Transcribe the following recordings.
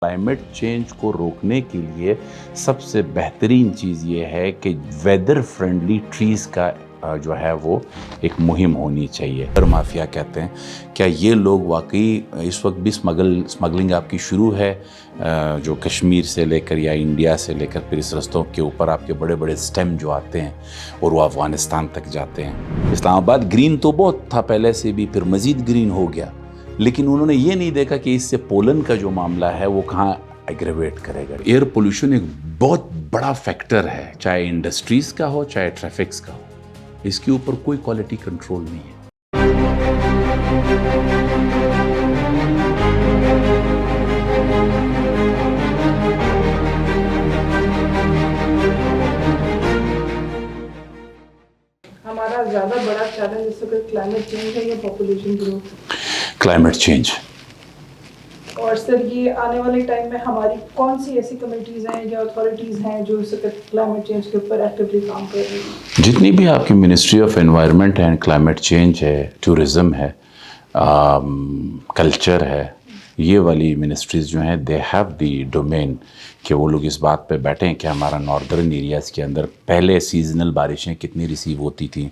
Climate change को रोकने के लिए सबसे बेहतरीन चीज़ ये है कि वेदर फ्रेंडली ट्रीज़ का जो है वो एक मुहिम होनी चाहिए। पर माफिया कहते हैं, क्या ये लोग वाकई इस वक्त भी स्मगलिंग आपकी शुरू है, जो कश्मीर से लेकर या इंडिया से लेकर फिर इस रस्तों के ऊपर आपके बड़े बड़े स्टेम जो आते हैं और वो अफ़गानिस्तान तक जाते हैं। इस्लामाबाद ग्रीन तो बहुत था पहले से भी, फिर मज़ीद ग्रीन हो गया, लेकिन उन्होंने ये नहीं देखा कि इससे पोलन का जो मामला है वो कहाँ एग्रेवेट करेगा। एयर पोल्यूशन एक बहुत बड़ा फैक्टर है, चाहे इंडस्ट्रीज़ का हो चाहे ट्रैफिक्स का हो, इसके ऊपर कोई क्वालिटी कंट्रोल नहीं है। हमारा ज़्यादा बड़ा चैलेंज इस वक्त क्लाइमेट चेंज है या पॉपुलेशन ग्रोथ? Climate change. और सर ये आने वाले टाइम में हमारी कौन सी ऐसी कमेटीज़ हैं या अथॉरिटीज़ हैं जो इस वक्त क्लाइमेट चेंज के ऊपर एक्टिवली काम कर रही हैं? जितनी भी आपकी ministry of environment and climate change है, टूरिज़म है, कल्चर है, ये वाली मिनिस्ट्रीज़ जो हैं दे हैव द डोमेन कि वो लोग इस बात पे बैठे हैं कि हमारा नॉर्दर्न एरियाज़ के अंदर पहले सीजनल बारिशें कितनी रिसीव होती थी,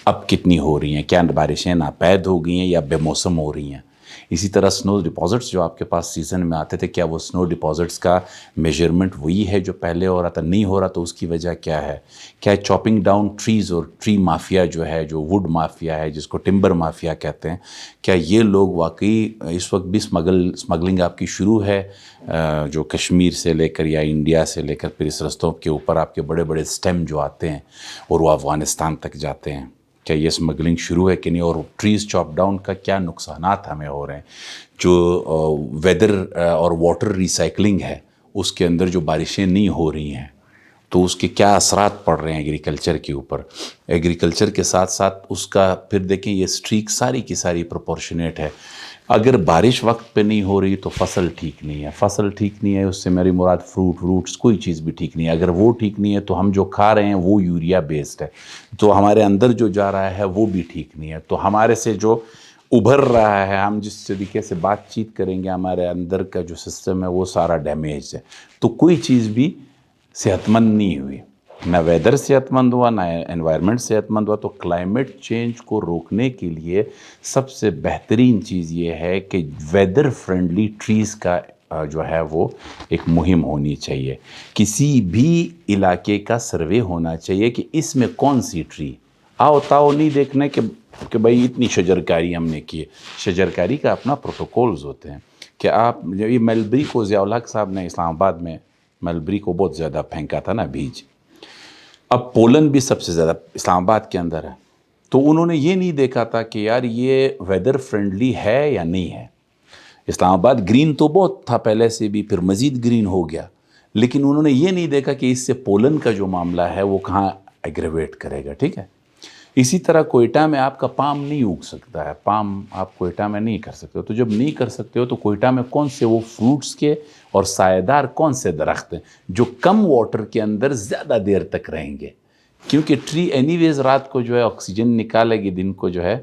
अब कितनी हो रही हैं, क्या बारिशें नापैद हो गई हैं या बेमौसम हो रही हैं। इसी तरह स्नो डिपॉजिट्स जो आपके पास सीज़न में आते थे, क्या वो स्नो डिपॉजिट्स का मेजरमेंट वही है जो पहले हो रहा था, नहीं हो रहा तो उसकी वजह क्या है। क्या चॉपिंग डाउन ट्रीज़ और ट्री माफिया जो है, जो वुड माफिया है जिसको टिम्बर माफिया कहते हैं, क्या ये लोग वाकई इस वक्त भी स्मगलिंग आपकी शुरू है, जो कश्मीर से लेकर या इंडिया से लेकर फिर इस रस्तों के ऊपर आपके बड़े बड़े स्टेम जो आते हैं और वो अफ़गानिस्तान तक जाते हैं, क्या ये स्मगलिंग शुरू है कि नहीं, और ट्रीज़ चॉप डाउन का क्या नुकसानात हमें हो रहे हैं। जो वेदर और वाटर रिसाइकलिंग है उसके अंदर जो बारिशें नहीं हो रही हैं तो उसके क्या असरात पड़ रहे हैं एग्रीकल्चर के ऊपर। एग्रीकल्चर के साथ साथ उसका फिर देखें ये स्ट्रीक सारी की सारी प्रोपोर्शनेट है। अगर बारिश वक्त पे नहीं हो रही तो फसल ठीक नहीं है, फसल ठीक नहीं है उससे मेरी मुराद फ्रूट्स कोई चीज़ भी ठीक नहीं है। अगर वो ठीक नहीं है तो हम जो खा रहे हैं वो यूरिया बेस्ड है, तो हमारे अंदर जो जा रहा है वो भी ठीक नहीं है। तो हमारे से जो उभर रहा है, हम जिस तरीके से बातचीत करेंगे, हमारे अंदर का जो सिस्टम है वो सारा डैमेज है। तो कोई चीज़ भी सेहतमंद नहीं हुई, ना वेदर सेहतमंद हुआ ना एनवायरनमेंट सेहतमंद हुआ। तो क्लाइमेट चेंज को रोकने के लिए सबसे बेहतरीन चीज़ ये है कि वेदर फ्रेंडली ट्रीज़ का जो है वो एक मुहिम होनी चाहिए। किसी भी इलाके का सर्वे होना चाहिए कि इसमें कौन सी ट्री, आओ ताओ नहीं देखने कि भाई इतनी शजरकारी हमने की है। शजरकारी का अपना प्रोटोकॉल्स होते हैं कि आप ये मलबरी को ज़ियाउल हक साहब ने इस्लामाबाद में मलबरी को बहुत ज़्यादा फेंका था ना बीज, अब पोलन भी सबसे ज़्यादा इस्लामाबाद के अंदर है। तो उन्होंने ये नहीं देखा था कि यार ये वेदर फ्रेंडली है या नहीं है। इस्लामाबाद ग्रीन तो बहुत था पहले से भी, फिर मज़ीद ग्रीन हो गया, लेकिन उन्होंने ये नहीं देखा कि इससे पोलन का जो मामला है वो कहाँ एग्रेवेट करेगा। ठीक है, इसी तरह कोयटा में आपका पाम नहीं उग सकता है, पाम आप कोयटा में नहीं कर सकते हो। तो जब नहीं कर सकते हो तो कोयटा में कौन से वो फ्रूट्स के और सायेदार कौन से दरख्त हैं जो कम वाटर के अंदर ज़्यादा देर तक रहेंगे, क्योंकि ट्री एनीवेज रात को जो है ऑक्सीजन निकालेगी, दिन को जो है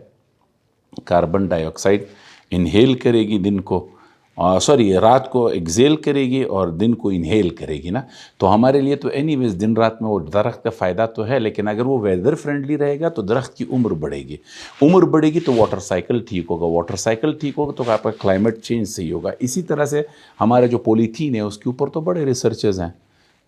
कार्बन डाइऑक्साइड इनहेल करेगी, दिन को रात को एक्सेल करेगी और दिन को इनहेल करेगी ना। तो हमारे लिए तो एनीवेज दिन रात में वो दरख्त का फ़ायदा तो है, लेकिन अगर वो वेदर फ्रेंडली रहेगा तो दरख्त की उम्र बढ़ेगी तो वाटर साइकिल ठीक होगा, तो आपका क्लाइमेट चेंज सही होगा। इसी तरह से हमारा जो पॉलीथीन है उसके ऊपर तो बड़े रिसर्चेज हैं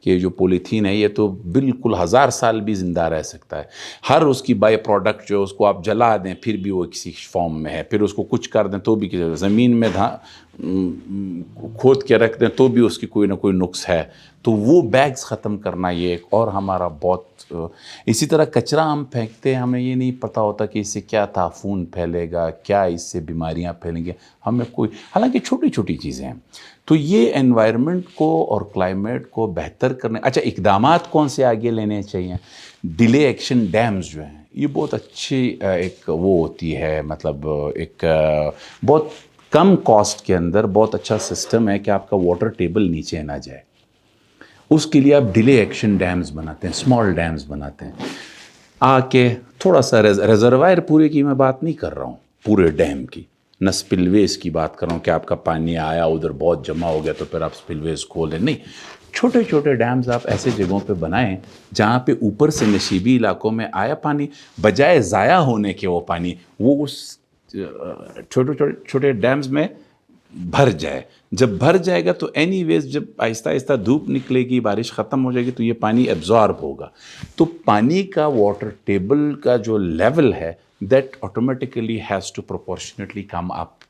कि जो पॉलीथीन है ये तो बिल्कुल 1000 साल भी ज़िंदा रह सकता है। हर उसकी बाई प्रोडक्ट जो उसको आप जला दें फिर भी वो किसी फॉर्म में है, फिर उसको कुछ कर दें तो भी ज़मीन में खोद के रख दें तो भी उसकी कोई ना कोई नुक्स है। तो वो बैग्स ख़त्म करना ये एक और हमारा बहुत। इसी तरह कचरा हम फेंकते हैं, हमें ये नहीं पता होता कि इससे क्या ताफून फैलेगा, क्या इससे बीमारियां फैलेंगी, हमें कोई, हालांकि छोटी छोटी चीज़ें हैं। तो ये एनवायरनमेंट को और क्लाइमेट को बेहतर करने, अच्छा इक़दामात कौन से आगे लेने चाहिए। डिले एक्शन डैम्स जो हैं ये बहुत अच्छी एक वो होती है, मतलब एक बहुत कम कॉस्ट के अंदर बहुत अच्छा सिस्टम है कि आपका वाटर टेबल नीचे ना जाए। उसके लिए आप डिले एक्शन डैम्स बनाते हैं, स्मॉल डैम्स बनाते हैं, आके थोड़ा सा रिजर्वायर पूरे की मैं बात नहीं कर रहा हूँ, पूरे डैम की, نہ اسپل ویز کی بات کر رہا ہوں کہ آپ کا پانی آیا ادھر بہت جمع ہو گیا تو پھر آپ اسپل ویز کھولیں، نہیں، چھوٹے چھوٹے ڈیمز آپ ایسے جگہوں پہ بنائیں جہاں پہ اوپر سے نشیبی علاقوں میں آیا پانی، بجائے ضائع ہونے کے وہ پانی وہ اس چھوٹے چھوٹے ڈیمز میں بھر جائے. جب بھر جائے گا تو اینی ویز جب آہستہ آہستہ دھوپ نکلے گی، بارش ختم ہو جائے گی تو یہ پانی ایبزارب ہوگا. تو پانی کا واٹر ٹیبل کا جو لیول ہے that automatically has to proportionately come up.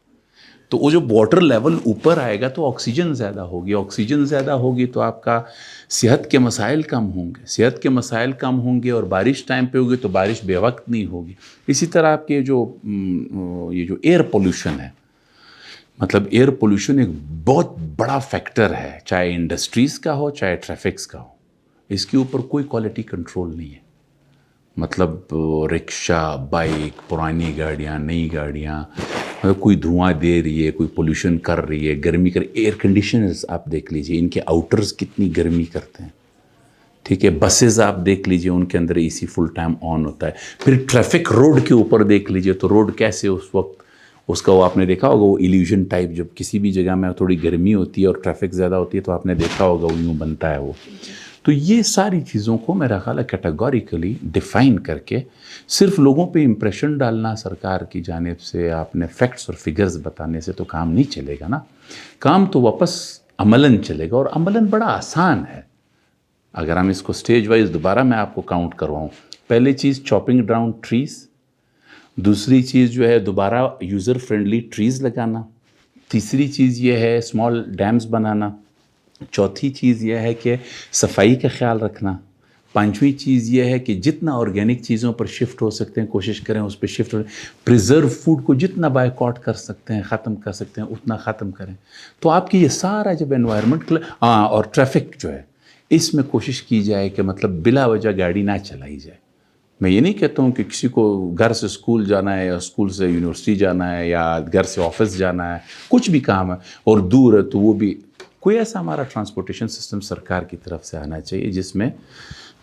تو وہ جو واٹر لیول اوپر آئے گا تو آکسیجن زیادہ ہوگی، آکسیجن زیادہ ہوگی تو آپ کا صحت کے مسائل کم ہوں گے، صحت کے مسائل کم ہوں گے اور بارش ٹائم پہ ہوگی تو بارش بے وقت نہیں ہوگی. اسی طرح آپ کے یہ جو ایئر پولوشن ہے، مطلب ایئر پولوشن ایک بہت بڑا فیکٹر ہے، چاہے انڈسٹریز کا ہو چاہے ٹریفکس کا ہو، اس کے اوپر کوئی کوالٹی کنٹرول نہیں ہے. مطلب رکشا، بائک، پرانی گاڑیاں، نئی گاڑیاں، مطلب کوئی دھواں دے رہی ہے، کوئی پولوشن کر رہی ہے، گرمی کر، ایئر کنڈیشنرز آپ دیکھ لیجئے ان کے آؤٹرز کتنی گرمی کرتے ہیں. ٹھیک ہے، بسز آپ دیکھ لیجئے ان کے اندر اے سی فل ٹائم آن ہوتا ہے. پھر ٹریفک روڈ کے اوپر دیکھ لیجئے تو روڈ کیسے اس وقت اس کا وہ آپ نے دیکھا ہوگا وہ ایلیوژن ٹائپ، جب کسی بھی جگہ میں تھوڑی گرمی ہوتی ہے اور ٹریفک زیادہ ہوتی ہے تو آپ نے دیکھا ہوگا وہ یوں بنتا ہے وہ. تو یہ ساری چیزوں کو میرا خیال ہے کیٹیگوریکلی ڈیفائن کر کے صرف لوگوں پہ امپریشن ڈالنا سرکار کی جانب سے، آپ نے فیکٹس اور فگرز بتانے سے تو کام نہیں چلے گا نا. کام تو واپس عملاً چلے گا، اور عملاً بڑا آسان ہے. اگر ہم اس کو سٹیج وائز دوبارہ میں آپ کو کاؤنٹ کرواؤں، پہلی چیز چاپنگ ڈاؤن ٹریز، دوسری چیز جو ہے دوبارہ یوزر فرینڈلی ٹریز لگانا، تیسری چیز یہ ہے اسمال ڈیمز بنانا، چوتھی چیز یہ ہے کہ صفائی کا خیال رکھنا، پانچویں چیز یہ ہے کہ جتنا آرگینک چیزوں پر شفٹ ہو سکتے ہیں کوشش کریں اس پہ شفٹ ہو، پریزرو فوڈ کو جتنا بائیکاٹ کر سکتے ہیں، ختم کر سکتے ہیں اتنا ختم کریں. تو آپ کی یہ سارا جب انوائرمنٹ اور ٹریفک جو ہے اس میں کوشش کی جائے کہ مطلب بلا وجہ گاڑی نہ چلائی جائے. میں یہ نہیں کہتا ہوں کہ کسی کو گھر سے اسکول جانا ہے یا اسکول سے یونیورسٹی جانا ہے یا گھر سے آفس جانا ہے، کچھ بھی کام ہے اور دور ہے تو وہ بھی کوئی ایسا ہمارا ٹرانسپورٹیشن سسٹم سرکار کی طرف سے آنا چاہیے جس میں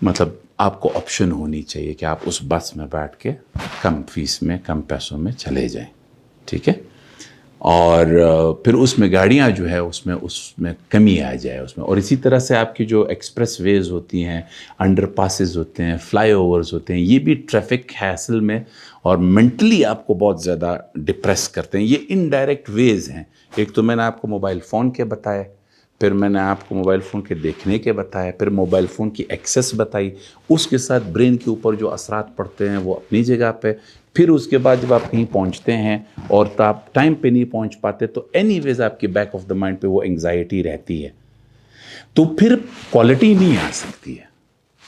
مطلب آپ کو آپشن ہونی چاہیے کہ آپ اس بس میں بیٹھ کے کم فیس میں کم پیسوں میں چلے جائیں. ٹھیک ہے، اور پھر اس میں گاڑیاں جو ہے اس میں کمی آ جائے اس میں. اور اسی طرح سے آپ کی جو ایکسپریس ویز ہوتی ہیں، انڈر پاسز ہوتے ہیں، فلائی اوورز ہوتے ہیں، یہ بھی ٹریفک ہیسل میں اور مینٹلی آپ کو بہت زیادہ ڈپریس کرتے ہیں. یہ انڈائریکٹ ویز ہیں. ایک تو میں نے آپ کو موبائل فون کے بتائے، پھر میں نے آپ کو موبائل فون کے دیکھنے کے بتایا، پھر موبائل فون کی ایکسیس بتائی، اس کے ساتھ برین کے اوپر جو اثرات پڑتے ہیں وہ اپنی جگہ پہ. پھر اس کے بعد جب آپ کہیں پہنچتے ہیں اور آپ ٹائم پہ نہیں پہنچ پاتے تو اینی ویز آپ کے بیک آف دا مائنڈ پہ وہ انگزائٹی رہتی ہے. تو پھر کوالٹی نہیں آ سکتی ہے.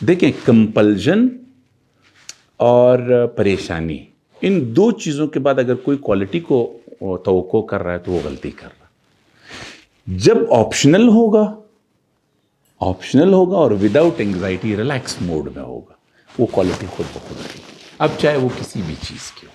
دیکھیں، کمپلژن اور پریشانی، ان دو چیزوں کے بعد اگر کوئی کوالٹی کو توقع کر رہا ہے تو وہ غلطی کر رہا ہے. جب آپشنل ہوگا اور وداؤٹ انگزائٹی ریلیکس موڈ میں ہوگا، وہ کوالٹی خود بخود آئے گی، اب چاہے وہ کسی بھی چیز کی ہو.